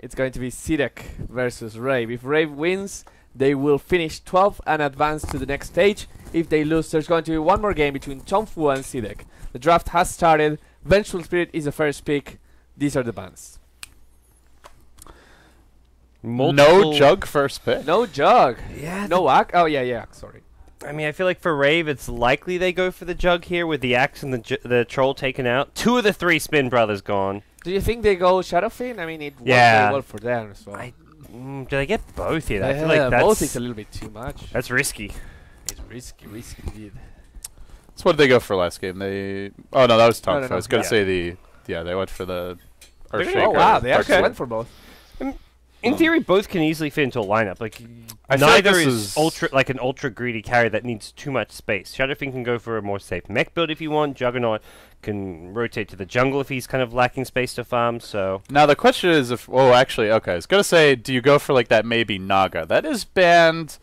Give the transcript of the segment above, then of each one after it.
it's going to be CDEC versus Rave. If Rave wins, they will finish 12th and advance to the next stage. If they lose, there's going to be one more game between Chongfu and CDEC. The draft has started. Vengeful Spirit is the first pick. These are the bans. No Jug first pick. No Jug. Yeah. No Axe. Oh, yeah. Sorry. I mean, I feel like for Rave, it's likely they go for the Jug here with the Axe and the Troll taken out. 2 of the 3 Spin Brothers gone. Do you think they go Shadow Fiend? I mean, it worked very well for them as well. Do they get both here? I feel like both is a little bit too much. That's risky. It's risky indeed. So what did they go for last game? Oh no, that was tough. No. I was gonna say they went for the Earthshaker. Oh wow, they actually went for both. In theory, both can easily fit into a lineup. Like neither is an ultra greedy carry that needs too much space. Shadowfiend can go for a more safe mech build if you want. Juggernaut can rotate to the jungle if he's kind of lacking space to farm. So now the question is if actually okay, I was gonna say, do you go for like that maybe Naga? That is banned.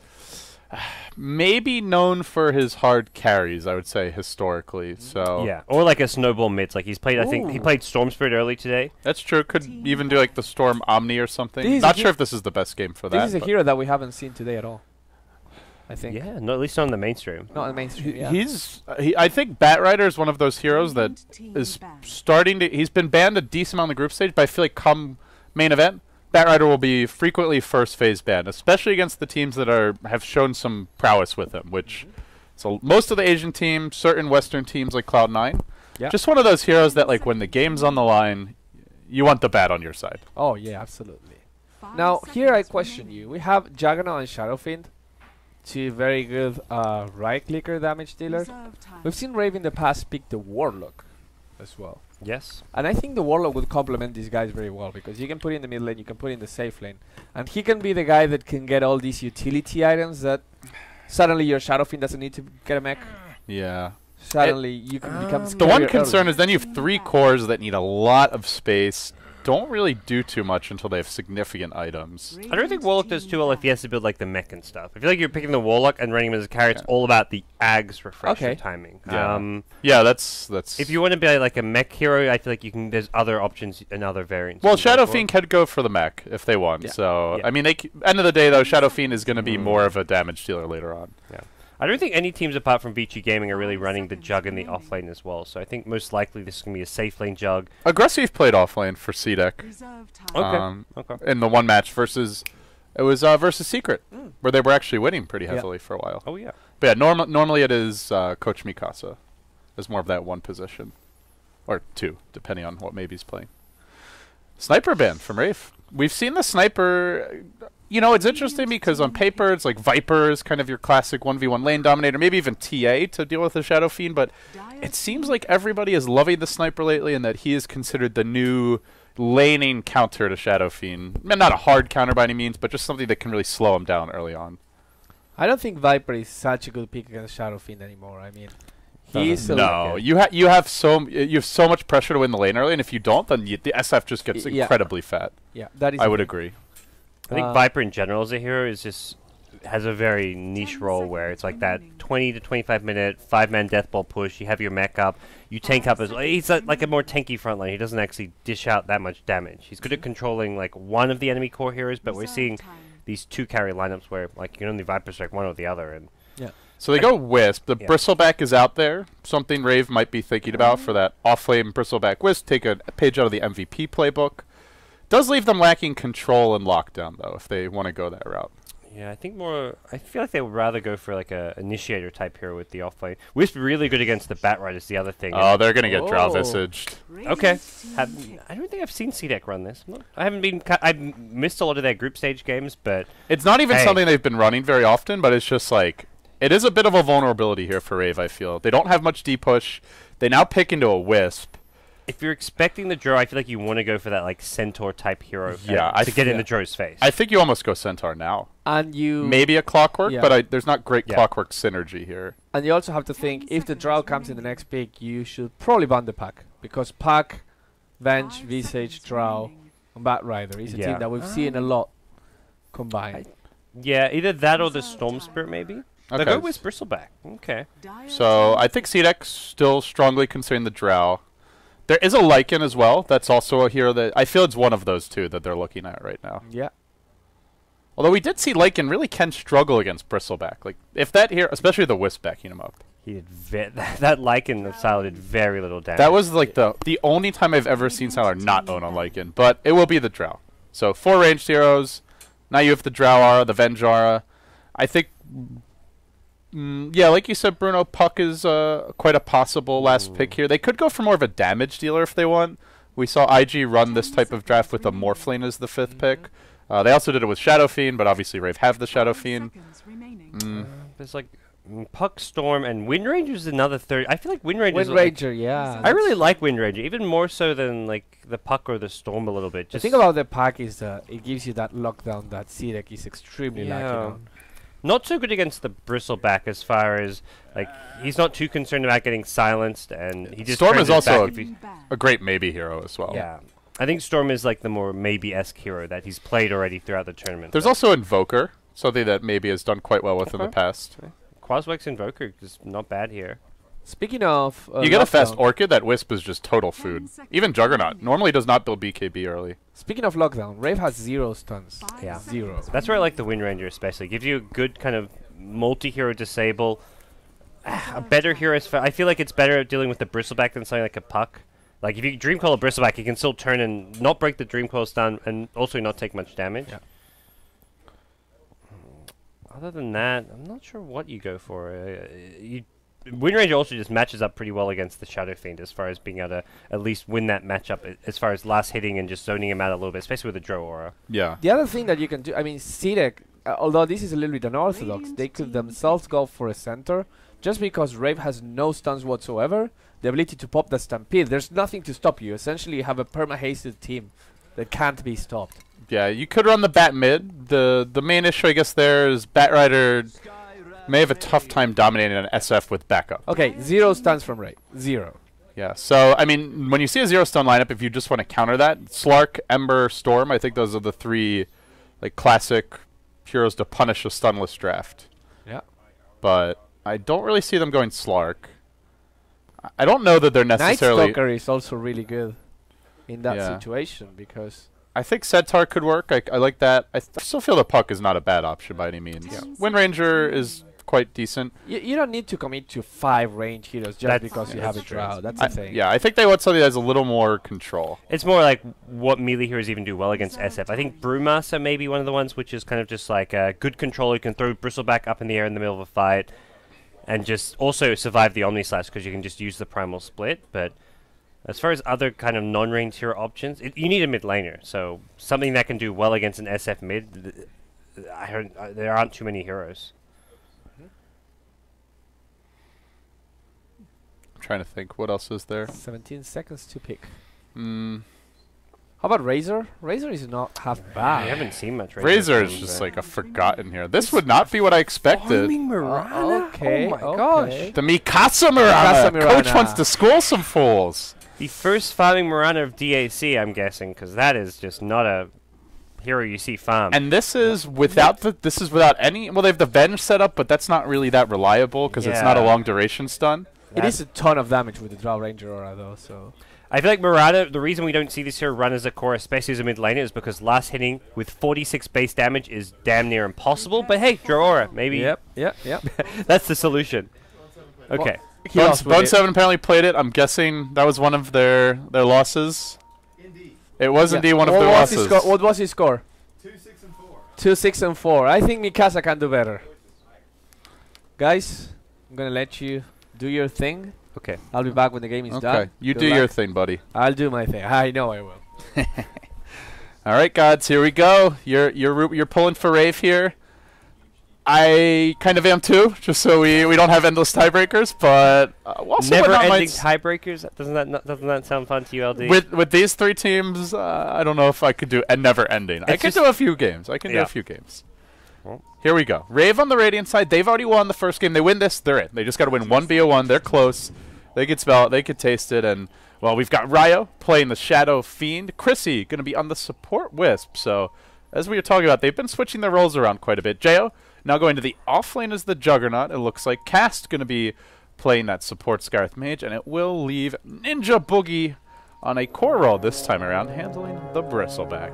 Maybe known for his hard carries, I would say historically. So yeah, or like a snowball mids. Like he's played. I think he played Storm Spirit early today. That's true. Could even do like the Storm Omni or something. Not sure if this is the best game for that. This is a hero that we haven't seen today at all. I think. Yeah, no, at least not on the mainstream. Not on the mainstream. Yeah. I think Batrider is one of those heroes that is starting to. He's been banned a decent amount on the group stage, but I feel like come main event, Batrider will be frequently first phase banned, especially against the teams that have shown some prowess with him. So most of the Asian teams, certain Western teams like Cloud9, just one of those heroes that like when the game's on the line, you want the bat on your side. Oh yeah, absolutely. Now here I question you. We have Juggernaut and Shadowfiend, 2 very good right clicker damage dealers. We've seen Rave in the past pick the Warlock as well. Yes. And I think the Warlock would complement these guys very well because you can put in the mid lane, you can put in the safe lane. And he can be the guy that can get all these utility items that suddenly your Shadowfiend doesn't need to get a mech. Yeah. Suddenly you can become the one concern is then you have 3 cores that need a lot of space. Don't really do too much until they have significant items. I don't think Warlock does too well if he has to build like the mech and stuff. I feel like you're picking the Warlock and running him as a carry. It's all about the Ags refresher timing. Yeah, that's. If you want to be like a mech hero, I feel like you can. There's other options and other variants. Well, Shadowfiend could go for the mech if they want. Yeah. So I mean, end of the day though, Shadowfiend is going to be more of a damage dealer later on. Yeah. I don't think any teams apart from Vici Gaming are really running the Jug in the offlane as well, so I think most likely this is going to be a safe lane Jug. Aggressive played offlane for CDEC. Okay. In the one match versus Secret, where they were actually winning pretty heavily for a while. Oh yeah. But yeah, normally it is Coach Mikasa. There's more of that one position. Or 2, depending on what maybe he's playing. Sniper ban from Rave. We've seen the sniper. You know, it's interesting because on paper, it's like Viper is kind of your classic 1v1 lane dominator, maybe even TA to deal with the Shadow Fiend, but it seems like everybody is loving the sniper lately and that he is considered the new laning counter to Shadow Fiend. Not a hard counter by any means, but just something that can really slow him down early on. I don't think Viper is such a good pick against Shadow Fiend anymore. I mean, he's no, you have so much pressure to win the lane early, and if you don't, then the SF just gets incredibly fat. Yeah, that is. I would agree. I think Viper in general as a hero has a very niche role where it's like that 20 to 25 minute 5-man death ball push. You have your mech up, you tank up as well. He's like a more tanky frontline. He doesn't actually dish out that much damage. He's good at controlling like one of the enemy core heroes, but we're seeing these 2 carry lineups where like you can only Viper strike one or the other. And so they go Wisp. The Bristleback is out there. Something Rave might be thinking about for that off-flame Bristleback Wisp. Take a page out of the MVP playbook. Does leave them lacking control and lockdown, though, if they want to go that route. Yeah, I feel like they would rather go for like a initiator type hero with the offlane. Wisp really good against the Batrider is the other thing. Oh, they're going to get Drow Visaged. Okay. I don't think I've seen CDEC run this. I've missed a lot of their group stage games, but... It's not even something they've been running very often, but it's just like... It is a bit of a vulnerability here for Rave, I feel. They don't have much D-push. They now pick into a Wisp. If you're expecting the Drow, I feel like you want to go for that like Centaur type hero to get in the Drow's face. I think you almost go Centaur now. And you maybe a Clockwork, but there's not great Clockwork synergy here. And you also have to think if the Drow comes in the next pick, you should probably ban the pack because pack, Venge, Visage, Drow, and Batrider is a team that we've seen a lot combined. Either that or the Storm Spirit maybe. Okay. They'll go with Bristleback. Okay. So I think CDEC still strongly considering the Drow. There is a Lycan as well. That's also a hero that I feel it's one of those two that they're looking at right now. Yeah. Although we did see Lycan really can struggle against Bristleback. Like if that hero, especially the Wisp backing him up. He did that Lycan of Sylar did very little damage. That was like the only time I've ever seen Sylar not own a Lycan, but it will be the Drow. So 4 ranged heroes. Now you have the Drow Aura, the Venge Aura. I think, yeah, like you said, Bruno, Puck is quite a possible last pick here. They could go for more of a damage dealer if they want. We saw IG run this type of draft with a Morphlane as the 5th pick. They also did it with Shadow Fiend, but obviously Rave have the Shadow Fiend. There's like Puck, Storm, and Wind Ranger is another third. I feel like Wind Ranger. Wind Ranger, yeah. I really like Wind Ranger, even more so than like the Puck or the Storm a little bit. The thing about the Puck is it gives you that lockdown that CDEC is extremely lacking on. Not so good against the Bristleback as far as like he's not too concerned about getting silenced, and he just Storm turns is his back also if he a great maybe hero as well. yeah. I think Storm is like the more maybe-esque hero that he's played already throughout the tournament. There's also Invoker, something that maybe has done quite well with in the past. Quaswex Invoker is not bad here. Speaking of, you get a fast Orchid, that Wisp is just total food. Even Juggernaut normally does not build BKB early. Speaking of lockdown, Rave has 0 stuns. Yeah. 0. That's where I like the Wind Ranger especially. Gives you a good kind of multi-hero disable. A better hero. I feel like it's better at dealing with the Bristleback than something like a Puck. Like if you Dreamcoil a Bristleback, you can still turn and not break the Dreamcoil stun and also not take much damage. Yeah. Other than that, I'm not sure what you go for. Wind Ranger also just matches up pretty well against the Shadow Fiend as far as being able to at least win that matchup as far as last hitting and just zoning him out a little bit, especially with the Drow Aura. Yeah. The other thing that you can do, I mean, CDEC, although this is a little bit unorthodox, they could themselves go for a center just because Rave has no stuns whatsoever. The ability to pop the Stampede, there's nothing to stop you. Essentially, you have a perma-hasted team that can't be stopped. Yeah, you could run the Bat mid. The main issue, I guess, there is Batrider may have a tough time dominating an SF with backup. Okay, 0 stuns from Rave. 0. Yeah, so, I mean, when you see a 0 stun lineup, if you just want to counter that, Slark, Ember, Storm, I think those are the 3 like classic heroes to punish a stunless draft. Yeah. But I don't really see them going Slark. I don't know that they're necessarily... Night Stalker is also really good in that situation because... I think Centaur could work. I like that. I still feel the Puck is not a bad option by any means. Yeah. Wind Ranger is quite decent. You don't need to commit to 5 range heroes just because you have a Drow. That's the thing. Yeah, I think they want something that has a little more control. It's more like what melee heroes even do well against SF. I think Brewmaster may be one of the ones which is kind of just like a good control. You can throw Bristleback up in the air in the middle of a fight and just also survive the Omnislash because you can just use the Primal Split. But as far as other kind of non-range hero options, you need a mid laner. So something that can do well against an SF mid, there aren't too many heroes. I'm trying to think. What else is there? 17 seconds to pick. How about Razor? Razor is not half bad. I haven't seen much Razor. Razor is just like a forgotten hero. This would not be what I expected. Farming Mirana? Okay. Oh my gosh. The Mikasa Mirana. Coach wants to school some fools. The first farming Mirana of DAC, I'm guessing, because that is just not a hero you see farm. And this is without any. Well, they have the Venge set up, but that's not really that reliable because it's not a long duration stun. It is a ton of damage with the Drow Ranger Aura, though. So I feel like Mirana, the reason we don't see this hero run as a core, especially as a mid laner, is because last hitting with 46 base damage is damn near impossible. But hey, Drow Aura, maybe. Yep. That's the solution. Okay. Bone 7 apparently played it. I'm guessing that was one of their losses. Indeed. It was indeed one of their losses. What was his score? 2-6 and 4. 2-6 and 4. I think Mikasa can do better. Guys, I'm gonna let you do your thing. Okay. I'll be back when the game is done. You do your thing, buddy. I'll do my thing. I know I will. All right, GoDz, here we go. You're pulling for Rave here. I kind of am too, just so we don't have endless tiebreakers. But never-ending tiebreakers. Doesn't that sound fun to you, LD? With these 3 teams, I don't know if I could do a never-ending. I can do a few games. Well. Here we go. Rave on the Radiant side. They've already won the first game. They win this, they're in. They just got to win 1 BO1. They're close. They could spell it. They could taste it. And, well, we've got Ryo playing the Shadow Fiend. Chrissy going to be on the support Wisp. So, as we were talking about, they've been switching their roles around quite a bit. Jo now going to the offlane as the Juggernaut. It looks like Cast going to be playing that support Scarth Mage. And it will leave Ninja Boogie on a core roll this time around, handling the bristleback.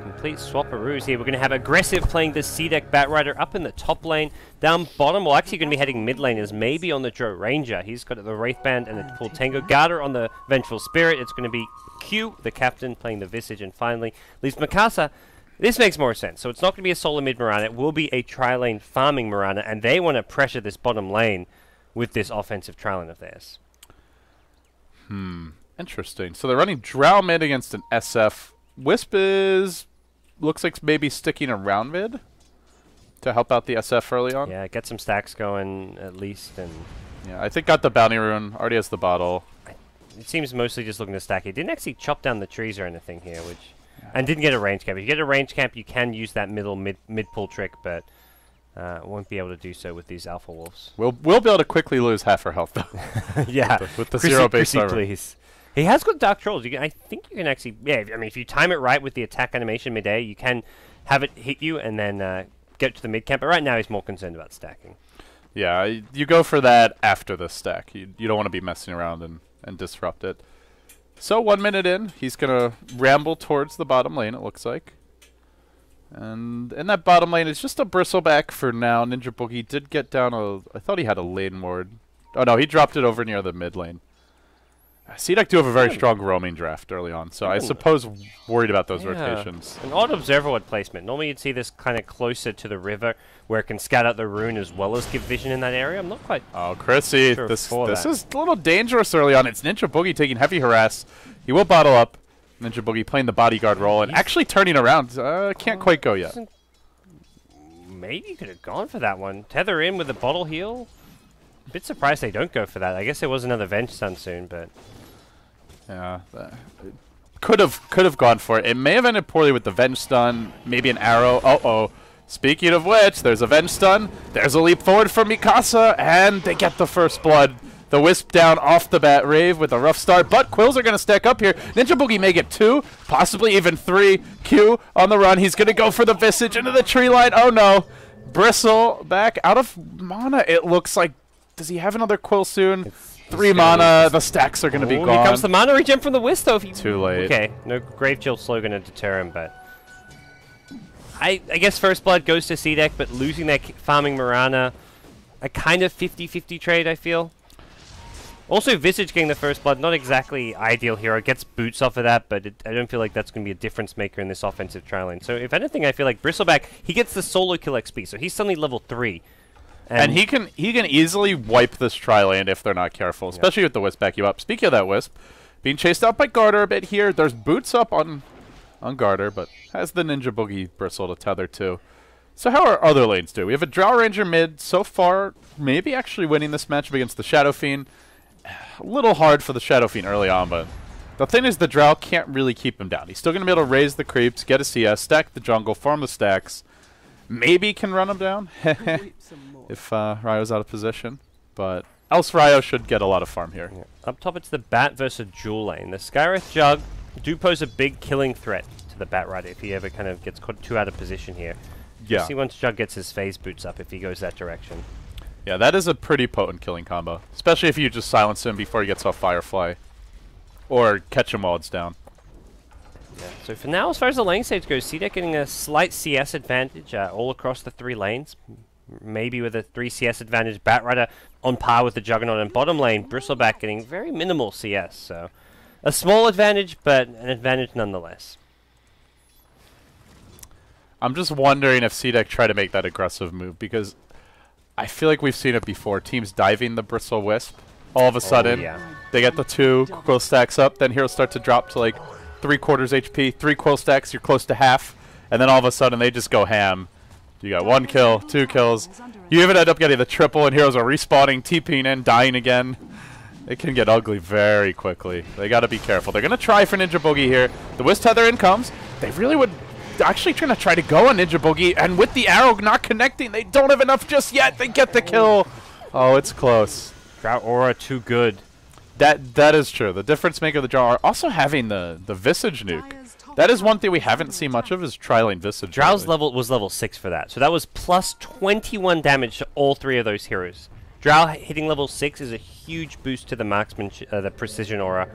Complete swap-aroos here. We're going to have aggressive playing the CDEC Batrider up in the top lane. Down bottom, we're actually going to be heading mid lane as maybe on the Joe Ranger. He's got the Wraith Band and the full Tango Garter on the Vengeful Spirit. It's going to be Q, the captain, playing the Visage, and finally leaves Mikasa. This makes more sense. So it's not going to be a solo mid Mirana. It will be a tri-lane farming Mirana, and they want to pressure this bottom lane with this offensive tri-lane of theirs. Interesting. So they're running Drow mid against an SF. Wisp looks like maybe sticking around mid to help out the SF early on. Yeah, get some stacks going at least, and yeah, I think got the bounty rune. Already has the bottle. it seems mostly just looking to stack. He didn't actually chop down the trees or anything here, and didn't get a range camp. If you get a range camp, you can use that mid pull trick, but won't be able to do so with these alpha wolves. We'll be able to quickly lose half our health though. Yeah, with the zero base armor. Please. He has got Dark Trolls. I think you can actually, yeah. I mean, if you time it right with the attack animation mid-air, you can have it hit you and then get to the mid camp. But right now, he's more concerned about stacking. Yeah, you go for that after the stack. You don't want to be messing around and disrupt it. So 1 minute in, he's gonna ramble towards the bottom lane. It looks like, and in that bottom lane is just a bristleback for now. Ninja Boogie did get down I thought he had a lane ward. Oh no, he dropped it over near the mid lane. CDEC do have a very strong roaming draft early on, so I suppose worried about those rotations. An odd observer ward placement. Normally you'd see this kind of closer to the river, where it can scout out the rune as well as give vision in that area. I'm not quite Chrissy, sure this that. is a little dangerous early on. It's Ninja Boogie taking heavy harass. He will bottle up. Ninja Boogie playing the bodyguard role and actually turning around. Can't quite go yet. Maybe you could have gone for that one. Tether in with a bottle heal. A bit surprised they don't go for that. I guess there was another Venge Stun soon, but... Yeah, could have gone for it. It may have ended poorly with the Venge Stun, maybe an arrow. Uh-oh. Speaking of which, there's a Venge Stun. There's a leap forward from Mikasa, and they get the first blood. The Wisp down off the bat. Rave with a rough start, but Quills are going to stack up here. Ninja Boogie may get 2, possibly even 3. Q on the run. He's going to go for the Visage into the tree line. Oh no. Bristle back out of mana. It looks like, does he have another Quill soon? 3 mana, the stacks are going to be gone. Here comes the mana regen from the Wisp, though. Too late. Okay, no Grave Chill slow going to deter him, but... I guess First Blood goes to CDEC, but losing that farming Mirana, a kind of 50-50 trade, I feel. Also, Visage getting the First Blood, not exactly ideal hero. Gets boots off of that, but I don't feel like that's going to be a difference maker in this offensive tri-lane. So, if anything, I feel like Bristleback, he gets the solo kill XP, so he's suddenly level 3. And he can easily wipe this tri-lane if they're not careful, especially with the Wisp back you up. Speaking of that Wisp, being chased out by Garter a bit here. There's boots up on Garter, but has the Ninja Boogie Bristle to tether to. So how are other lanes do? We have a Drow Ranger mid so far, maybe actually winning this matchup against the Shadow Fiend. A little hard for the Shadow Fiend early on, but the thing is the Drow can't really keep him down. He's still going to be able to raise the creeps, get a CS, stack the jungle, farm the stacks. Maybe can run him down if Ryo's out of position, but else Ryo should get a lot of farm here. Yeah. Up top, it's the Bat versus Jewel lane. The Skyreth Jug do pose a big killing threat to the Bat Rider if he ever kind of gets caught too out of position here. Yeah. See once Jug gets his phase boots up if he goes that direction. Yeah, that is a pretty potent killing combo, especially if you just silence him before he gets off Firefly, or catch him while it's down. Yeah. So for now, as far as the lane stage goes, CDEC getting a slight CS advantage all across the 3 lanes. Maybe with a 3 CS advantage, Batrider on par with the Juggernaut, and bottom lane, Bristleback getting very minimal CS. So a small advantage, but an advantage nonetheless. I'm just wondering if CDEC try to make that aggressive move, because I feel like we've seen it before. Teams diving the Bristle Wisp. All of a sudden, they get the 2 Quill stacks up, then heroes start to drop to like 3/4 HP, 3 Quill stacks, you're close to half, and then all of a sudden they just go ham. You got 1 kill, 2 kills. You even end up getting the triple, and heroes are respawning, TPing in, dying again. It can get ugly very quickly. They got to be careful. They're going to try for Ninja Boogie here. The Wisp Tether in comes. They really would actually trying to try to go on Ninja Boogie, and with the arrow not connecting, they don't have enough just yet. They get the kill. Oh, it's close. Drought Aura too good. That is true. The difference maker of the Drow are also having the Visage nuke. That is one thing we haven't seen much of, is tri-lane Visage. Drow's level was level 6 for that, so that was plus 21 damage to all 3 of those heroes. Drow hitting level 6 is a huge boost to the marksman, the precision aura,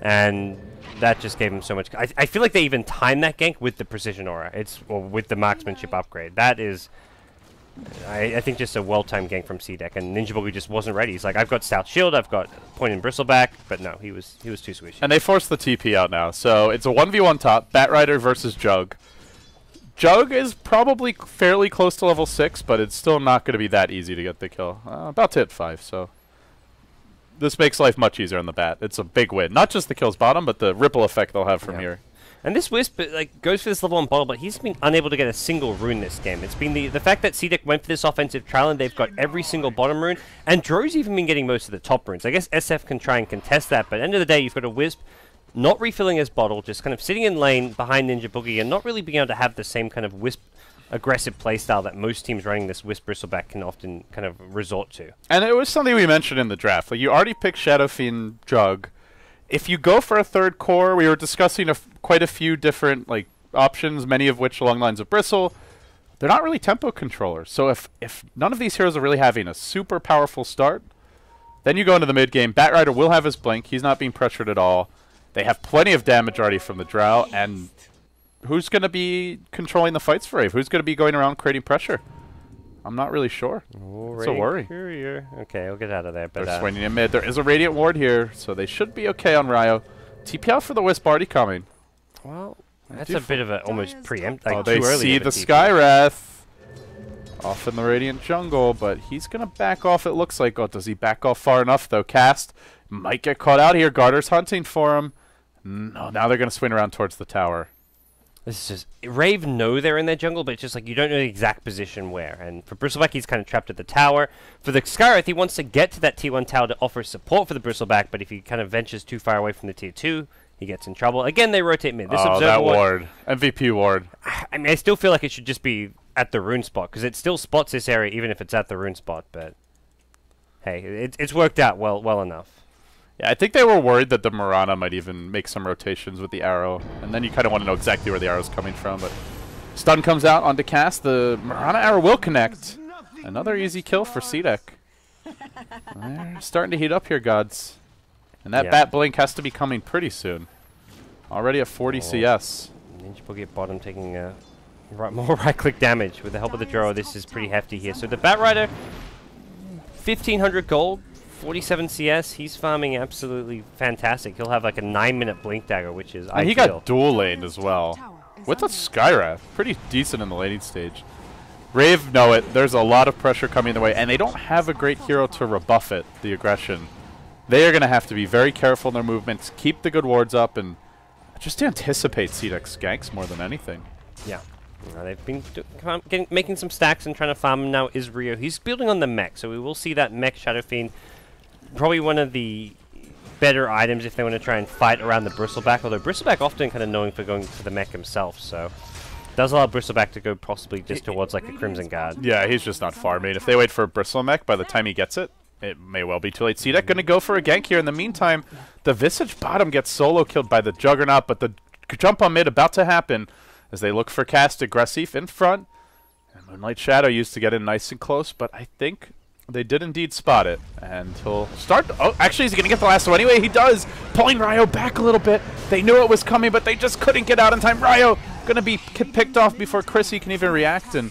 and that just gave him so much. I feel like they even timed that gank with the precision aura. Or with the marksmanship upgrade. That is, I think, just a well-timed gank from CDEC, and Ninja Boogie just wasn't ready. He's like, I've got Stout Shield, I've got Point and Bristleback, but no, he was too squishy. And they forced the TP out now, so it's a 1v1 top. Batrider versus Jug. Jug is probably fairly close to level 6, but it's still not going to be that easy to get the kill. About to hit 5, so this makes life much easier on the bat. It's a big win. Not just the kills bottom, but the ripple effect they'll have from here. And this Wisp goes for this level 1 bottle, but he's been unable to get a single rune this game. It's been the fact that CDEC went for this offensive trial and they've got every single bottom rune, and Dro's even been getting most of the top runes. I guess SF can try and contest that, but at the end of the day, you've got a Wisp not refilling his bottle, just kind of sitting in lane behind Ninja Boogie and not really being able to have the same kind of Wisp aggressive playstyle that most teams running this Wisp Bristleback can often kind of resort to. And it was something we mentioned in the draft. Like, you already picked Shadow Fiend Jug. If you go for a third core, we were discussing quite a few different options, many of which along the lines of Bristle. They're not really tempo controllers. So if none of these heroes are really having a super powerful start, then you go into the mid game. Batrider will have his blink. He's not being pressured at all. They have plenty of damage already from the Drow, and who's going to be controlling the fights for Rave? Who's going to be going around creating pressure? I'm not really sure. It's a worry. Courier. Okay, I'll get out of there. But they're swinging in mid. There is a Radiant Ward here, so they should be okay on Ryo. TP out for the Wisp already coming. Well, that's a bit of a almost preempt. Oh, they see the Skywrath off in the Radiant jungle, but he's going to back off, it looks like. Oh, does he back off far enough, though? Cast might get caught out here. Garter's hunting for him. No, now they're going to swing around towards the tower. This is just Rave know they're in their jungle, but it's just like you don't know the exact position where. And for Bristleback, he's kind of trapped at the tower. For the Skywrath, he wants to get to that Tier 1 tower to offer support for the Bristleback, but if he kind of ventures too far away from the Tier 2, he gets in trouble. Again, they rotate mid. This Observer that ward. MVP ward. I mean, I still feel like it should just be at the rune spot, because it still spots this area even if it's at the rune spot, but hey, it's worked out well enough. Yeah, I think they were worried that the Mirana might even make some rotations with the arrow, and then you kind of want to know exactly where the arrow's coming from, but stun comes out onto Cast. The Mirana arrow will connect. Another easy kill for CDEC. They're starting to heat up here, GoDz. And that Bat Blink has to be coming pretty soon. Already at 40 CS. Ninja Boogie at bottom taking more right-click damage with the help of the Drow. This is pretty hefty here. So the Batrider, 1,500 gold. 47 CS, he's farming absolutely fantastic. He'll have like a 9-minute Blink Dagger, which is ideal. He got dual laned as well. With the Skywrath, pretty decent in the laning stage. Rave know it. There's a lot of pressure coming their way, and they don't have a great hero to rebuff it, the aggression. They are going to have to be very careful in their movements, keep the good wards up, and just anticipate CDEC's ganks more than anything. Yeah. They've been making some stacks and trying to farm him. Now is Rio. He's building on the mech, so we will see that mech Shadow Fiend. Probably one of the better items if they want to try and fight around the Bristleback, although Bristleback often kind of known for going for the mech himself, so does allow Bristleback to go possibly just towards like a Crimson Guard. Yeah, he's just not farming. If they wait for a Bristle mech, by the time he gets it, it may well be too late. CDEC going to go for a gank here. In the meantime, the Visage bottom gets solo killed by the Juggernaut, but the jump on mid about to happen as they look for Cast aggressive in front. And Moonlight Shadow used to get in nice and close, but I think they did indeed spot it, and he'll start. Oh, actually, is he going to get the lasso anyway? He does, pulling Ryo back a little bit. They knew it was coming, but they just couldn't get out in time. Ryo going to be picked off before Chrissy can even react, and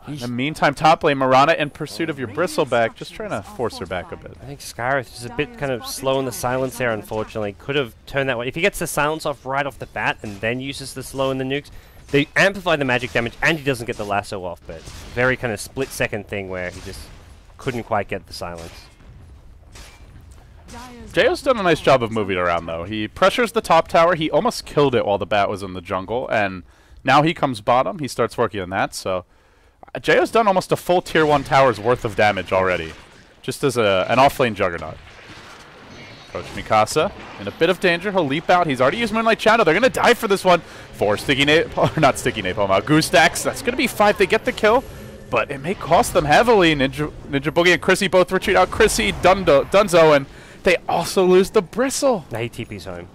in the meantime, top lane, Mirana in pursuit of your Bristleback, just trying to force her back a bit. I think Skywrath is a bit kind of slow in the silence there, unfortunately. Could have turned that way. If he gets the silence off right off the bat and then uses the slow and the nukes, they amplify the magic damage, and he doesn't get the lasso off, but very kind of split-second thing where he just couldn't quite get the silence. Jayo's done a nice job of moving around, though. He pressures the top tower. He almost killed it while the bat was in the jungle, and now he comes bottom. He starts working on that, so Jayo's done almost a full Tier 1 tower's worth of damage already, just as an off-lane Juggernaut. Coach Mikasa in a bit of danger. He'll leap out. He's already used Moonlight Shadow. They're going to die for this one. 4 sticky napalm, not sticky napalm, Goose Stacks. That's going to be 5. They get the kill, but it may cost them heavily. Ninja Boogie and Chrissy both retreat out. Chrissy, Dunzo, and they also lose the Bristle. Now he TP's home.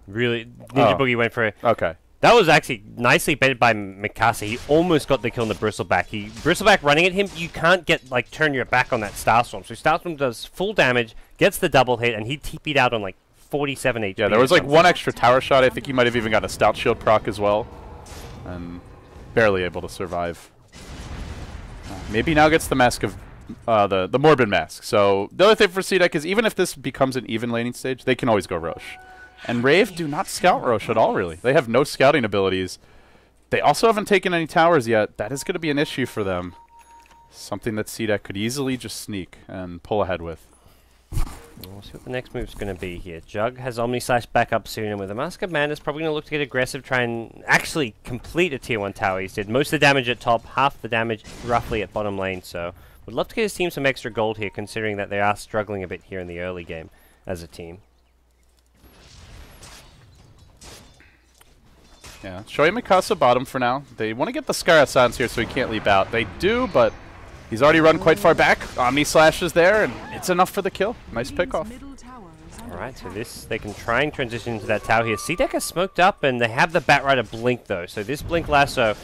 Really, Ninja Boogie went for it. Okay. That was actually nicely baited by Mikasa. He almost got the kill on the Bristleback. Bristleback running at him, you can't get turn your back on that Starstorm. So Starstorm does full damage, gets the double hit, and he TP'd out on 47 HP. Yeah, there was like one extra tower shot. I think he might have even got a stout shield proc as well. And barely able to survive. Maybe now gets the mask of the Morbid mask. So the other thing for CDEC is even if this becomes an even laning stage, they can always go Rosh. And Rave do not scout Rosh at all, really. They have no scouting abilities. They also haven't taken any towers yet. That is going to be an issue for them. Something that CDEC could easily just sneak and pull ahead with. We'll see what the next move's going to be here. Jug has Omni Slash back up soon, and with the Mask of Madness, probably going to look to get aggressive, try and actually complete a tier 1 tower. He's did most of the damage at top, half the damage roughly at bottom lane, so would love to get his team some extra gold here, considering that they are struggling a bit here in the early game as a team. Yeah, showing Mikasa bottom for now. They want to get the Scar Silence here so he can't leap out. They do, but he's already run quite far back. Omni Slash is there, and it's enough for the kill. Nice pickoff. Alright, so this, they can try and transition into that tower here. CDEC has smoked up, and they have the Batrider blink, though. So this blink lasso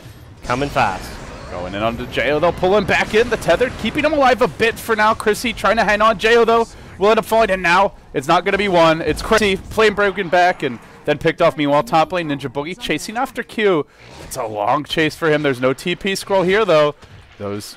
coming fast. Going in onto Jo, they'll pull him back in. The tethered, keeping him alive a bit for now. Chrissy trying to hang on. Jo, though, will end up falling in now. It's not going to be one. It's Chrissy, flame broken back, and then picked off. Meanwhile, top lane, Ninja Boogie chasing after Q. It's a long chase for him. There's no TP scroll here, though. Those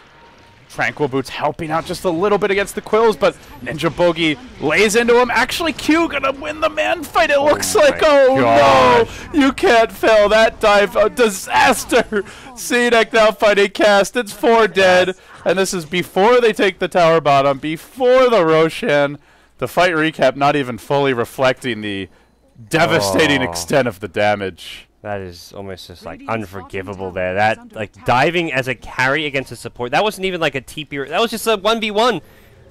Tranquil Boots helping out just a little bit against the Quills, but Ninja Boogie lays into him. Actually, Q gonna win the man fight, it looks like. Oh no! You can't fail that dive. A disaster! CDEC now fighting Cast. It's 4 dead. And this is before they take the tower bottom, before the Roshan. The fight recap not even fully reflecting the devastating extent of the damage. That is almost just like unforgivable there. That like diving as a carry against a support. That wasn't even like a TP. That was just a 1v1.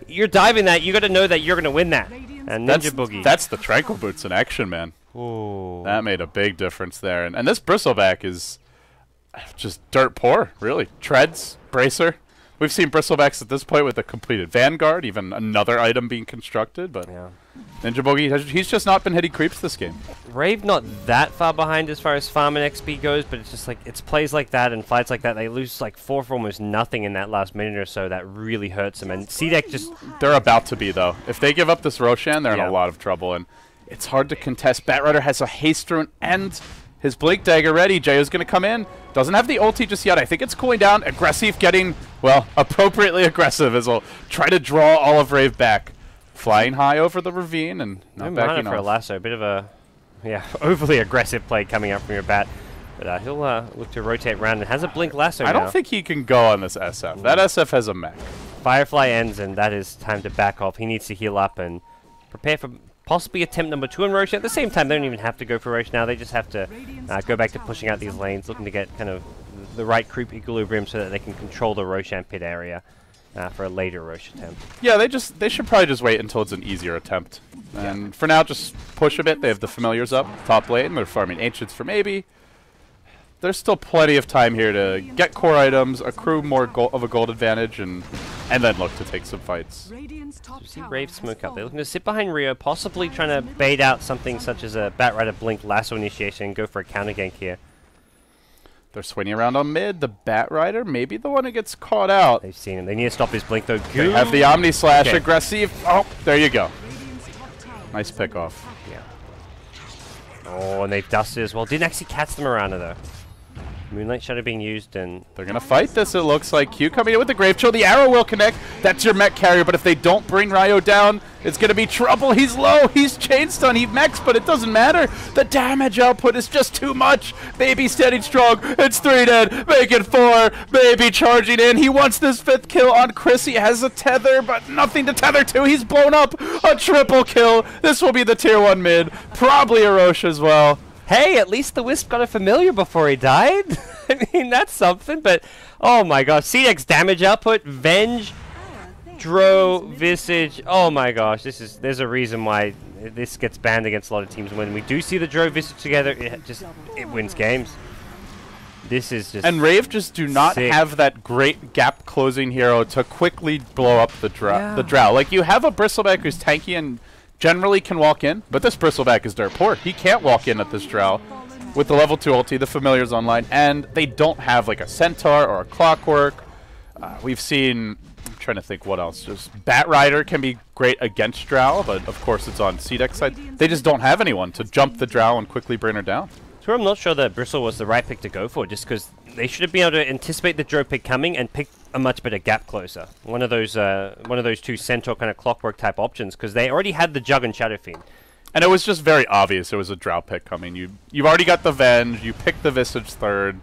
You're diving that. You got to know that you're going to win that. And Ninja Boogie. That's the Tranquil Boots in action, man. Ooh. That made a big difference there. And this Bristleback is just dirt poor, really. Treads, Bracer. We've seen Bristlebacks at this point with a completed Vanguard, even another item being constructed, but yeah. Ninja Boogie, he's just not been hitting creeps this game. Rave not that far behind as far as farm and XP goes, but it's just like, it's plays like that and fights like that. They lose like 4 for almost nothing in that last minute or so. That really hurts them. And CDEC just... They're about to be, though. If they give up this Roshan, they're in a lot of trouble, and it's hard to contest. Batrider has a haste rune and his Blink Dagger ready. Jayo's going to come in. Doesn't have the ulti just yet. I think it's cooling down. Aggressive getting, well, appropriately aggressive as he'll try to draw all of Rave back. Flying high over the ravine and not backing off. For a lasso. A bit of a, overly aggressive play coming up from your bat. But he'll look to rotate around and has a Blink lasso I don't think he can go on this SF. That SF has a mech. Firefly ends, and that is time to back off. He needs to heal up and prepare for possibly attempt number 2 on Roche. At the same time, they don't even have to go for Roche now. They just have to go back to pushing out these lanes, looking to get kind of the right creep equilibrium so that they can control the Roshan pit area for a later Roche attempt. Yeah, they should probably just wait until it's an easier attempt. And for now, just push a bit. They have the familiars up, top lane. They're farming ancients for maybe. There's still plenty of time here to get core items, accrue more of a gold advantage, and then look to take some fights. So see Rave smoke up. They're looking to sit behind Rio, possibly trying to bait out something such as a Batrider Blink lasso initiation and go for a counter gank here. They're swinging around on mid. The Batrider, maybe the one who gets caught out. They've seen him. They need to stop his Blink though. They have the Omni Slash, aggressive. Oh, there you go. Nice pick off. Yeah. Oh, and they've dusted as well. Didn't actually catch them around though. Moonlight Shadow being used, and they're going to fight this, it looks like. Q coming in with the Grave Chill. The arrow will connect. That's your mech carrier, but if they don't bring Ryo down, it's going to be trouble. He's low. He's chain stun. He mechs, but it doesn't matter. The damage output is just too much. Baby standing strong. It's 3 dead. Make it 4. Baby charging in. He wants this 5th kill on Chris. He has a tether, but nothing to tether to. He's blown up. A triple kill. This will be the tier 1 mid. Probably a Roche as well. Hey, at least the Wisp got a familiar before he died. I mean, that's something, but oh my gosh. CDEC's damage output, Venge, Dro, Visage. Oh my gosh, there's a reason why this gets banned against a lot of teams. When we do see the Dro Visage together, it wins games. This is just And Rave just do not have that great gap closing hero to quickly blow up the drow. Like, you have a Bristleback who's tanky and generally can walk in, but this Bristleback is dirt poor. He can't walk in at this drow. With the level 2 ulti, the familiar's online, and they don't have like a Centaur or a Clockwork. We've seen I'm trying to think what else. Just Bat Rider can be great against Drow, but of course it's on CDEC side. They just don't have anyone to jump the Drow and quickly bring her down. So I'm not sure that Bristle was the right pick to go for, just because they should have been able to anticipate the Drow pick coming and pick a much better gap closer. One of those two Centaur kind of clockwork type options, because they already had the Jug and Shadow Fiend. And it was just very obvious it was a Drow pick coming. You've already got the Venge, you picked the Visage third.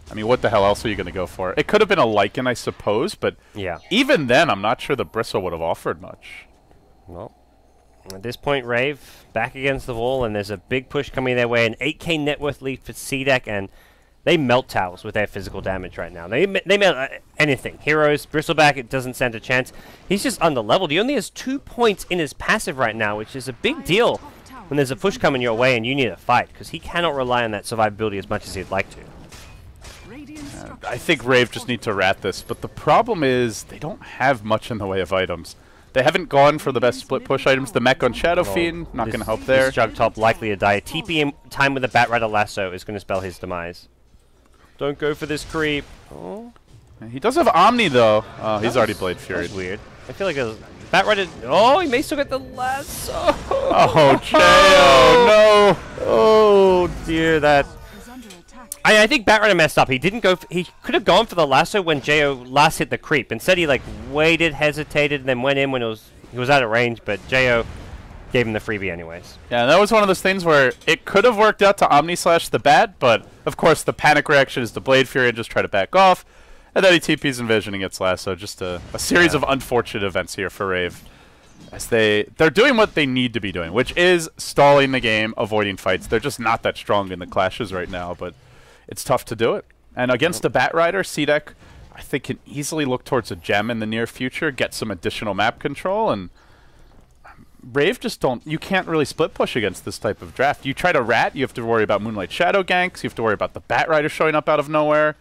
I mean, what the hell else are you going to go for? It could have been a Lycan, I suppose, but yeah, even then, I'm not sure the Bristle would have offered much. Well, at this point, Rave back against the wall, and there's a big push coming their way. An 8k net worth lead for CDEC, and they melt towers with their physical damage right now. They melt anything. Heroes, Bristleback, it doesn't stand a chance. He's just under-leveled. He only has 2 points in his passive right now, which is a big deal when there's a push coming your way and you need a fight, because he cannot rely on that survivability as much as he'd like to. I think Rave just need to rat this, but the problem is they don't have much in the way of items. They haven't gone for the best split push items. The mech on Shadow Fiend, not going to help there. This Jug Top likely to die. TP in time with the Bat Rider Lasso is going to spell his demise. Don't go for this creep. Oh. He does have Omni, though. Oh, he's already Blade Fury. That's weird. I feel like a Bat Rider... Oh, he may still get the Lasso. Oh, J.O. No. Oh, dear, that... I think Bat Rider messed up. He didn't go... He could have gone for the Lasso when J.O. last hit the creep. Instead, he, like, waited, hesitated, and then went in when he was out of range, but J.O. gave him the freebie anyways. Yeah, and that was one of those things where it could have worked out to Omni slash the Bat, but, of course, the panic reaction is to Blade Fury and just try to back off, and then he TPs Envision and gets Lasso. Just a series of unfortunate events here for Rave. As they're doing what they need to be doing, which is stalling the game, avoiding fights. They're just not that strong in the clashes right now, but... it's tough to do it. And against the Bat Rider, CDEC, I think, can easily look towards a gem in the near future, get some additional map control, and Rave just don't... you can't really split push against this type of draft. You try to rat, you have to worry about Moonlight Shadow ganks, you have to worry about the Bat Rider showing up out of nowhere.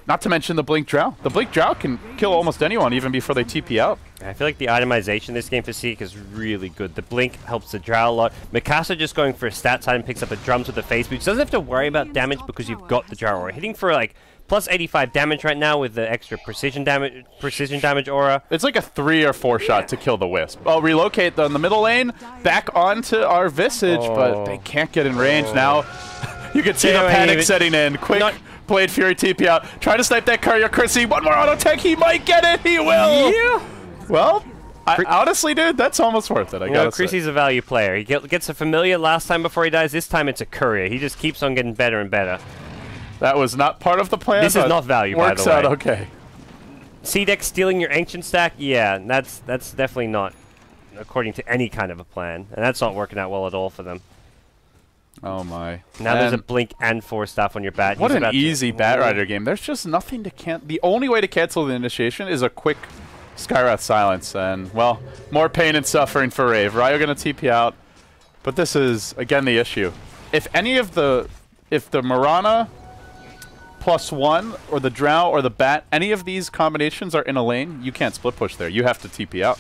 Not to mention the Blink Drow. The Blink Drow can kill almost anyone even before they TP out. I feel like the itemization in this game for CDEC is really good. The Blink helps the Drow a lot. Mikasa just going for a stat side and picks up a drums with the face boots. Doesn't have to worry about damage because you've got the Drow aura. Hitting for like plus 85 damage right now with the extra precision damage aura. It's like a 3 or 4 shot to kill the Wisp. I'll relocate in the middle lane, back onto our Visage, but they can't get in range now. You can see the panic setting in. Quick Blade Fury TP out. Try to snipe that Courier Chrissy. One more auto tech. He might get it. He will. Yeah. Well, honestly, dude, that's almost worth it. I gotta say. Chrissy's a value player. He gets a familiar last time before he dies. This time it's a Courier. He just keeps on getting better and better. That was not part of the plan. This is not value, by the way. Works out okay. CDEC stealing your Ancient stack? Yeah, that's definitely not according to any kind of a plan. And that's not working out well at all for them. Oh my. Now there's a Blink and 4 staff on your Bat. What an easy Bat Rider game. There's just nothing to cancel. The only way to cancel the initiation is a quick Skywrath Silence. And, well, more pain and suffering for Rave. Ryo going to TP out. But this is, again, the issue. If the Mirana +1 or the Drow or the Bat, any of these combinations are in a lane, you can't split push there. You have to TP out.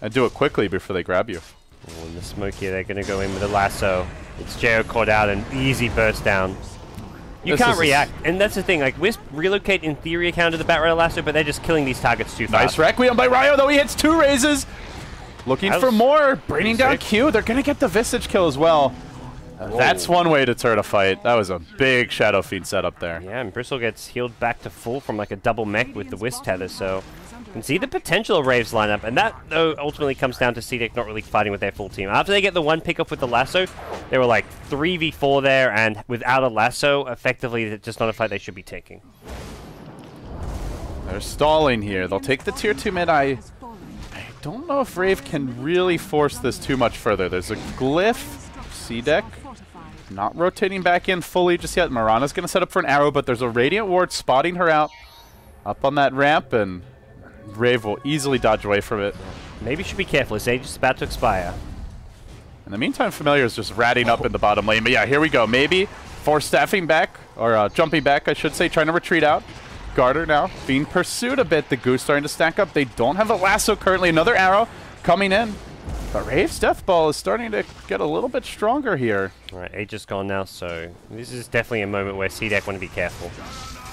And do it quickly before they grab you. Oh, in the smoke here, they're going to go in with a Lasso. It's J.O. caught out and easy burst down. You can't react. And that's the thing. Like, Wisp relocate in theory counter the Bat Rider Lasso, but they're just killing these targets too fast. Nice Requiem by Ryo, though he hits 2 raises. Looking for more. Bringing down Q. They're going to get the Visage kill as well. That's one way to turn a fight. That was a big Shadow Fiend setup there. Yeah, and Bristle gets healed back to full from like a double mech with the Wisp tether, so... you can see the potential of Rave's lineup, and that, though, ultimately comes down to CDEC not really fighting with their full team. After they get the 1 pick-off with the Lasso, they were like 3v4 there, and without a Lasso, effectively, it's just not a fight they should be taking. They're stalling here. They'll take the tier 2 mid. I don't know if Rave can really force this too much further. There's a Glyph, CDEC, not rotating back in fully just yet. Mirana's going to set up for an arrow, but there's a Radiant Ward spotting her out up on that ramp, and Rave will easily dodge away from it. Maybe should be careful. His age is about to expire. In the meantime, Familiar is just ratting up in the bottom lane. But yeah, here we go. Maybe force staffing back, or jumping back, I should say, trying to retreat out. Garter now being pursued a bit. The Goose starting to stack up. They don't have a Lasso currently. Another arrow coming in. But Rave's Death Ball is starting to get a little bit stronger here. Alright, age is gone now, so this is definitely a moment where CDEC want to be careful.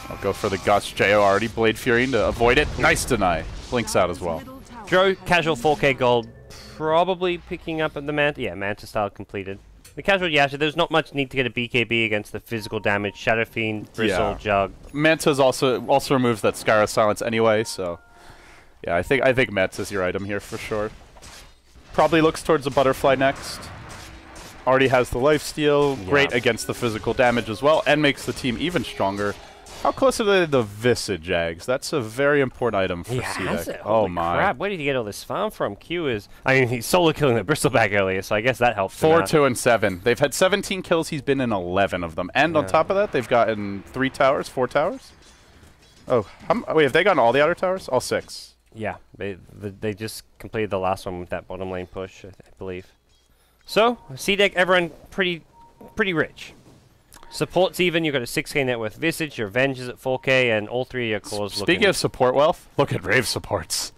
I'll go for the Guts. J.O. already Blade Fury to avoid it. Nice deny. Blinks out as well. Dro, casual 4K gold, probably picking up at the Manta. Yeah, Manta style completed. The casual Yasha, there's not much need to get a BKB against the physical damage. Shadow Fiend, Bristle, Jug. Manta's also removes that Skyra Silence anyway, so yeah, I think Manta's your item here for sure. Probably looks towards the Butterfly next. Already has the lifesteal, great against the physical damage as well, and makes the team even stronger. How close are they to the Visage Eggs? That's a very important item for CDEC. Oh my crap, where did he get all this farm from? Q is, I mean, he's solo killing the Bristleback earlier, so I guess that helps. 4, 2, and 7. They've had 17 kills, he's been in 11 of them. And on top of that, they've gotten 4 towers? Oh, wait, have they gotten all the outer towers? All 6. Yeah, they just completed the last one with that bottom lane push, I believe. So, CDEC, everyone pretty rich. Support's even, you've got a 6k net worth Visage, your Venge is at 4k, and all 3 of your cores looking... Speaking of support wealth, look at Rave supports.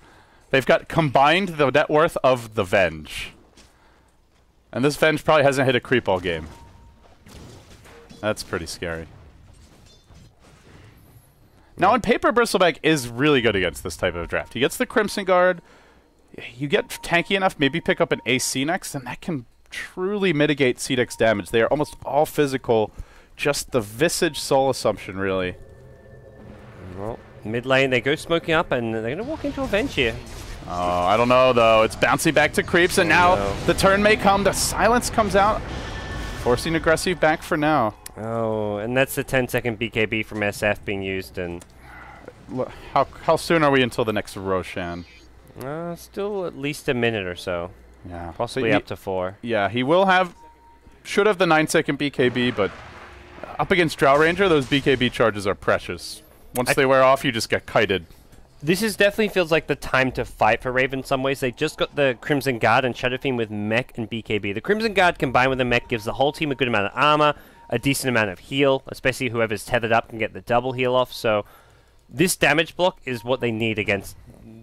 They've got combined the net worth of the Venge. And this Venge probably hasn't hit a creep all game. That's pretty scary. Now, on paper, Bristleback is really good against this type of draft. He gets the Crimson Guard, you get tanky enough, maybe pick up an AC next, and that can truly mitigate CDEC's damage. They are almost all physical. Just the Visage Soul Assumption, really. Well, mid lane, they go smoking up, and they're going to walk into a Venge here. Oh, I don't know, though. It's bouncing back to creeps, and now the turn may come. The silence comes out, forcing aggressive back for now. Oh, and that's the 10-second BKB from SF being used, and... How soon are we until the next Roshan? Still at least a minute or so. Yeah. Possibly up to 4. Yeah, he will have... Should have the 9-second BKB, but... Up against Drow Ranger, those BKB charges are precious. Once they wear off, you just get kited. This definitely feels like the time to fight for Rave in some ways. They just got the Crimson Guard and Shadow Fiend with mech and BKB. The Crimson Guard combined with the mech gives the whole team a good amount of armor, a decent amount of heal, especially whoever's tethered up can get the double heal off. So this damage block is what they need against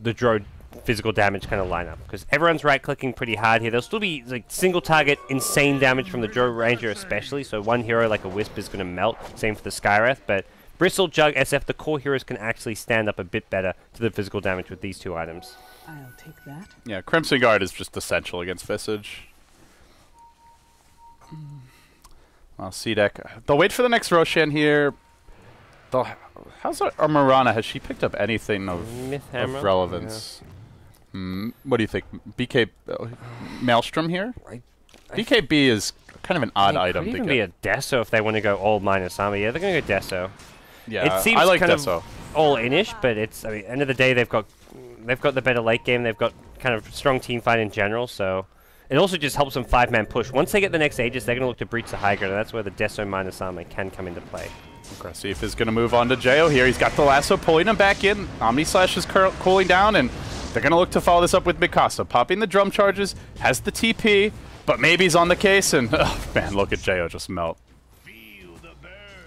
the Drow physical damage kind of lineup, because everyone's right-clicking pretty hard here. There'll still be like single target insane damage from the Drow Ranger especially, so one hero like a Wisp is going to melt, same for the Skywrath, but Bristle, Jug, SF, the core heroes can actually stand up a bit better to the physical damage with these 2 items. I'll take that. Yeah, Crimson Guard is just essential against Visage. Well, CDEC. They'll wait for the next Roshan here. How's our Mirana? Has she picked up anything of relevance? Yeah. What do you think? BK Maelstrom here? BKB is kind of an odd item to get. It could even be a Deso if they want to go all minus armor. Yeah, they're going to go Deso. Yeah, it seems I like kind Deso. Of all-in-ish, but it's, I mean, end of the day, they've got the better late game. They've got kind of strong team fight in general, so it also just helps them 5-man push. Once they get the next Aegis, they're going to look to breach the high ground, and that's where the Deso minus armor can come into play. Aggressive is going to move on to Jo here. He's got the lasso, pulling him back in. Omni Slash is cooling down, and they're going to look to follow this up with Mikasa. Popping the drum charges, has the TP, but maybe he's on the case, and oh, man, look at Jo just melt.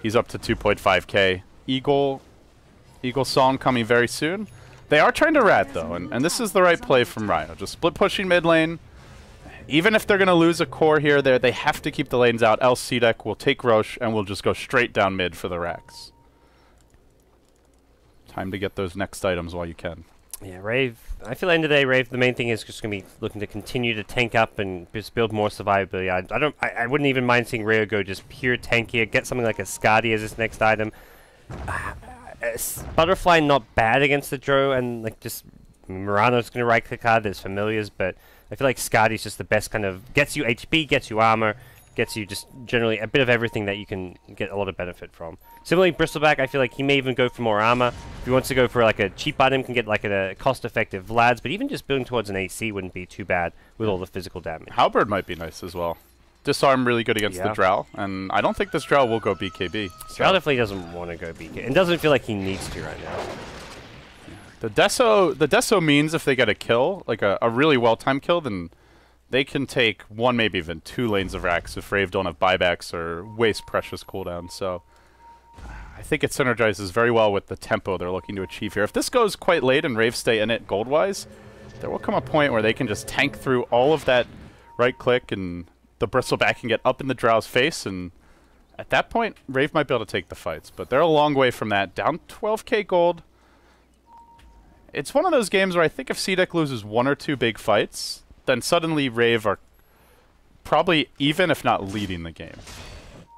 He's up to 2.5k. Eagle Song coming very soon. They are trying to rat, though, and this is the right play from Rhino. Just split pushing mid lane. Even if they're going to lose a core here, they have to keep the lanes out, else CDEC will take Roche and we'll just go straight down mid for the racks. Time to get those next items while you can. Yeah, Rave, I feel at the end of the day, Rave, the main thing is just going to be looking to continue to tank up and just build more survivability. I wouldn't even mind seeing Rio go just pure tankier, get something like a Skadi as this next item. Butterfly not bad against the Drow, and like just Murano's going to right click hard, there's familiars, but I feel like Skadi's just the best kind of, gets you HP, gets you armor, gets you just generally a bit of everything that you can get a lot of benefit from. Similarly, Bristleback, I feel like he may even go for more armor. If he wants to go for like a cheap item, can get like a cost-effective Vlad's, but even just building towards an AC wouldn't be too bad with all the physical damage. Halberd might be nice as well. Disarm really good against the Drow, and I don't think this Drow will go BKB. So. Drow definitely doesn't want to go BKB, and doesn't feel like he needs to right now. The Deso means if they get a kill, like a really well-timed kill, then they can take 1, maybe even 2 lanes of racks if Rave don't have buybacks or waste precious cooldown. So I think it synergizes very well with the tempo they're looking to achieve here. If this goes quite late and Rave stay in it gold-wise, there will come a point where they can just tank through all of that right-click and the Bristleback can get up in the Drow's face, and at that point, Rave might be able to take the fights. But they're a long way from that. Down 12k gold. It's one of those games where I think if CDEC loses 1 or 2 big fights, then suddenly Rave are probably even, if not leading the game.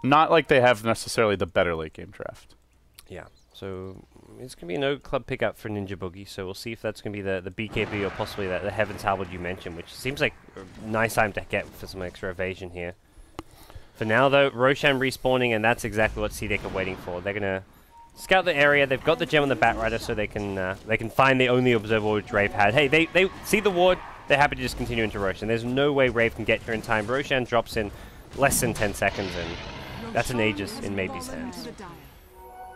Not like they have necessarily the better late game draft. Yeah, so it's going to be no club pickup for Ninja Boogie, so we'll see if that's going to be the BKB or possibly the Heaven's Halberd you mentioned, which seems like a nice time to get for some extra evasion here. For now, though, Roshan respawning, and that's exactly what CDEC are waiting for. They're going to scout the area. They've got the gem on the Batrider, so they can find the only observer which Rave had. Hey, they see the ward. They're happy to just continue into Roshan. There's no way Rave can get here in time. Roshan drops in less than 10 seconds, and that's an Aegis in Maybe's hands.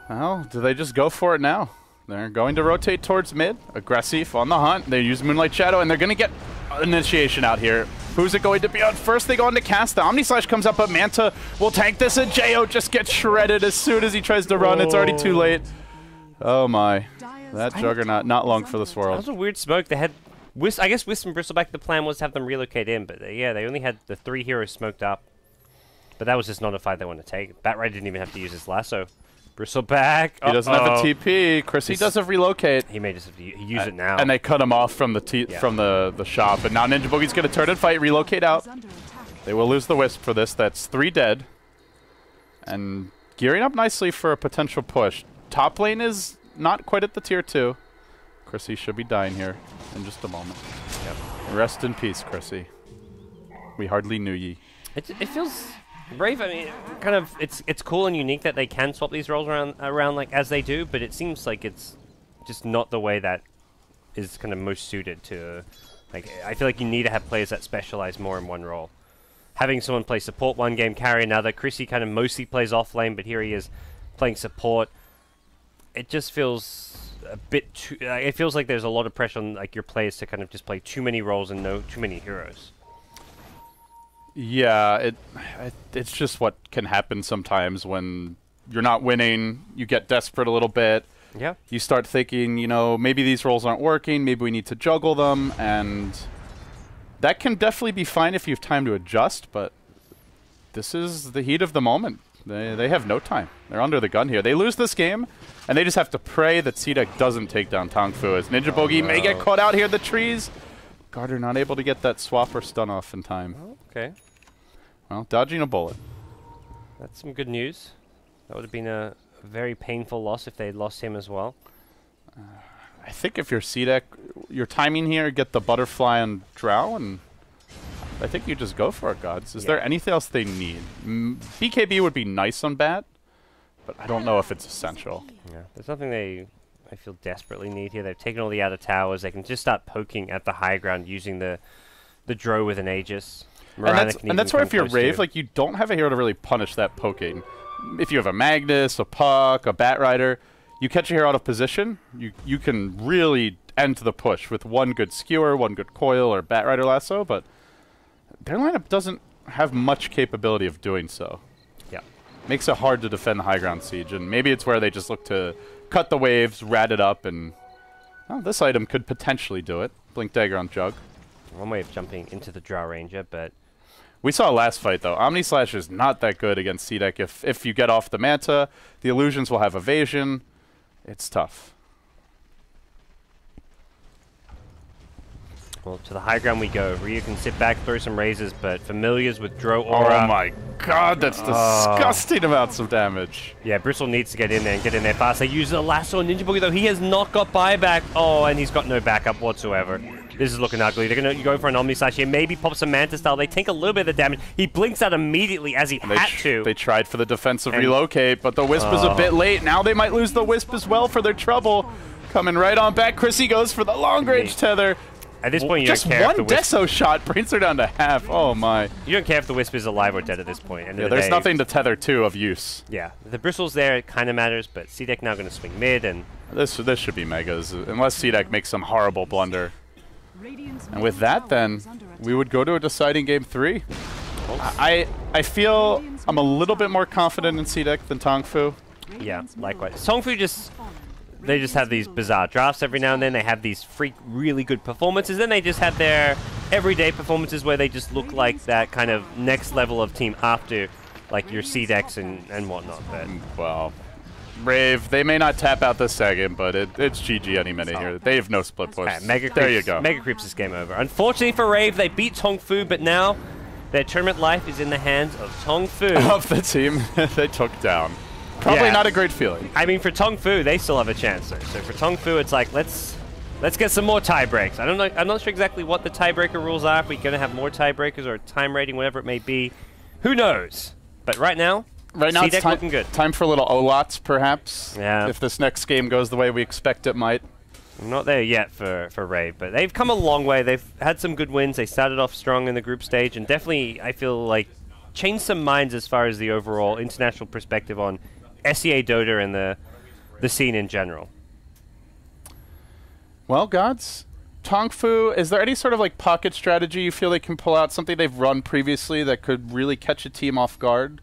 Well, do they just go for it now? They're going to rotate towards mid. Aggressive on the hunt. They use Moonlight Shadow, and they're going to get initiation out here. Who's it going to be on first? They go on to cast. The Omni Slash comes up, but Manta will tank this, and Jo just gets shredded as soon as he tries to run. It's already too late. Oh my. That Juggernaut, not long for this That world. was a weird smoke. They had... I guess Wisp and Bristleback, the plan was to have them relocate in, but yeah, they only had the 3 heroes smoked up. But that was just not a fight they want to take. Batrider didn't even have to use his lasso. Bristleback. He doesn't have a TP. Chrissy does have relocate. He may just have to use it now. And they cut him off from the from the shop. And now Ninja Boogie's going to turn and fight, relocate out. They will lose the Wisp for this. That's 3 dead. And gearing up nicely for a potential push. Top lane is not quite at the tier 2. Chrissy should be dying here in just a moment. Yep. Rest in peace, Chrissy. We hardly knew ye. It feels... Rave, I mean, kind of, it's cool and unique that they can swap these roles around like as they do, but it seems like it's just not the way that is kind of most suited to, like, I feel like you need to have players that specialize more in one role. Having someone play support one game, carry another. Chrissy kind of mostly plays off lane, but here he is playing support. It just feels a bit too, it feels like there's a lot of pressure on like your players to kind of just play too many roles and no too many heroes. Yeah, it's just what can happen sometimes when you're not winning. You get desperate a little bit. Yeah. You start thinking, you know, maybe these roles aren't working. Maybe we need to juggle them, and that can definitely be fine if you have time to adjust. But this is the heat of the moment. They have no time. They're under the gun here. They lose this game, and they just have to pray that CDEC doesn't take down Tong Fu. As Ninja Boogie may get caught out here in the trees. Garter not able to get that swap or stun off in time. Oh, okay. Well, dodging a bullet. That's some good news. That would have been a very painful loss if they had lost him as well. I think if you're CDEC, your timing here, get the butterfly and drow, and I think you just go for it, GoDz. Is there anything else they need? BKB would be nice on Bat, but I don't know if it's essential. Yeah, there's nothing I feel desperately need here. They've taken all the outer towers. They can just start poking at the high ground using the Dro with an Aegis. And that's where if you're Rave, like, you don't have a hero to really punish that poking. If you have a Magnus, a Puck, a Batrider, you catch a hero out of position, you can really end the push with one good Skewer, one good Coil, or Batrider Lasso, but their lineup doesn't have much capability of doing so. Yeah. Makes it hard to defend the high ground siege, and maybe it's where they just look to cut the waves, rat it up, and well, this item could potentially do it. Blink Dagger on Jug. One way of jumping into the Drow Ranger, but... We saw last fight, though. Omni Slash is not that good against CDEC. If you get off the Manta, the illusions will have evasion. It's tough. Well, to the high ground we go. Ryu can sit back, throw some razors, but Familiars with Dro Aura. Oh my god, that's disgusting amounts of damage. Yeah, Bristle needs to get in there and get in there fast. They use the lasso on Ninja Boogie, though. He has not got buyback. Oh, and he's got no backup whatsoever. This is looking ugly. They're going to go for an Omni Slash here. Maybe pop some Manta style. They take a little bit of the damage. He blinks out immediately as he had to. They tried for the defensive relocate, but the Wisp is a bit late. Now they might lose the Wisp as well for their trouble. Coming right on back. Chrissy goes for the long range tether. At this point, you just don't care one if the Wisp... Deso shot brings her down to half. Oh my. You don't care if the Wisp is alive or dead at this point. Yeah, there's nothing to tether to of use. Yeah, the Bristle's there, it kind of matters, but CDEC now going to swing mid, and... This should be Megas, unless CDEC makes some horrible blunder. And with that, then, we would go to a deciding game 3. I feel I'm a little bit more confident in CDEC than Tong Fu. Yeah, likewise. Tong Fu they just have these bizarre drafts every now and then. They have these really good performances. Then they just have their everyday performances where they just look like that kind of next level of team after, like, your CDECs and whatnot. But well, Rave, they may not tap out the second, but it's GG any minute here. They have no split push. There you go. Mega Creeps is game over. Unfortunately for Rave, they beat Tong Fu, but now their tournament life is in the hands of Tong Fu. Of the team they took down. Probably not a great feeling. I mean, for Tong Fu, they still have a chance, though. So for Tong Fu, it's like, let's get some more tie breaks. I'm not sure exactly what the tiebreaker rules are. If we're going to have more tiebreakers or time rating, whatever it may be. Who knows? But right now it's CDEC looking good. Time for a little OLOTs, perhaps. Yeah. If this next game goes the way we expect it might. I'm not there yet for Rave, but they've come a long way. They've had some good wins. They started off strong in the group stage, and definitely, I feel like, changed some minds as far as the overall international perspective on SEA Dota and the scene in general. Well, GoDz, Tong Fu, is there any sort of like pocket strategy you feel they can pull out, something they've run previously that could really catch a team off guard?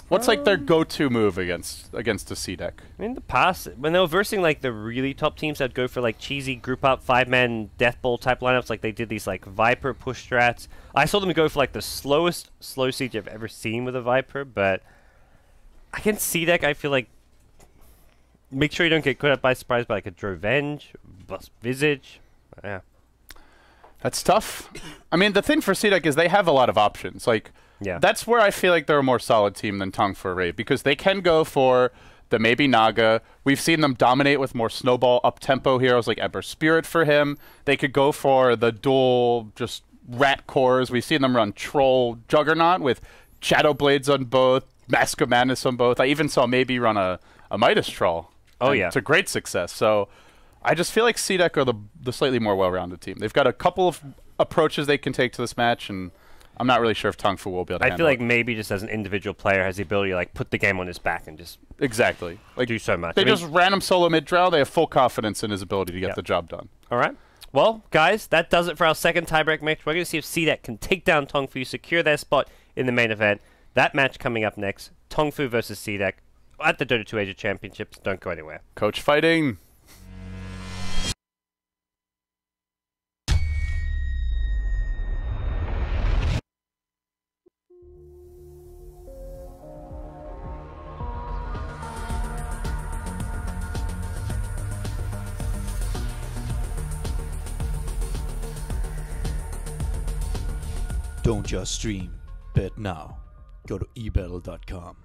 What's like their go-to move against a CDEC? In the past, when they were versing like the really top teams, that'd go for like cheesy group up 5-man death bowl type lineups. Like they did these like Viper push strats. I saw them go for like the slowest slow siege I've ever seen with a Viper, but against CDEC, I feel like make sure you don't get caught by surprise by like a Drovenge, Bust Visage. Yeah. That's tough. I mean, the thing for CDEC is they have a lot of options. Like, that's where I feel like they're a more solid team than Tong Fu Rave, because they can go for the maybe Naga. We've seen them dominate with more snowball up-tempo heroes like Ember Spirit for him. They could go for the dual just rat cores. We've seen them run Troll Juggernaut with Shadow Blades on both, Mask of Madness on both. I even saw maybe run a Midas Troll. Oh, yeah. To great success. So I just feel like CDEC are the slightly more well-rounded team. They've got a couple of approaches they can take to this match, and I'm not really sure if Tong Fu will be able to handle I feel like it. maybe just as an individual player has the ability to like put the game on his back and just like do so much. They just ran him solo mid-draw. They have full confidence in his ability to get the job done. All right. Well, guys, that does it for our second tiebreak match. We're going to see if CDEC can take down Tong Fu, secure their spot in the main event. That match coming up next, Tong Fu versus CDEC at the Dota 2 Asia Championships. Don't go anywhere. Coach fighting. Don't just stream, bet now. Go to ebattle.com.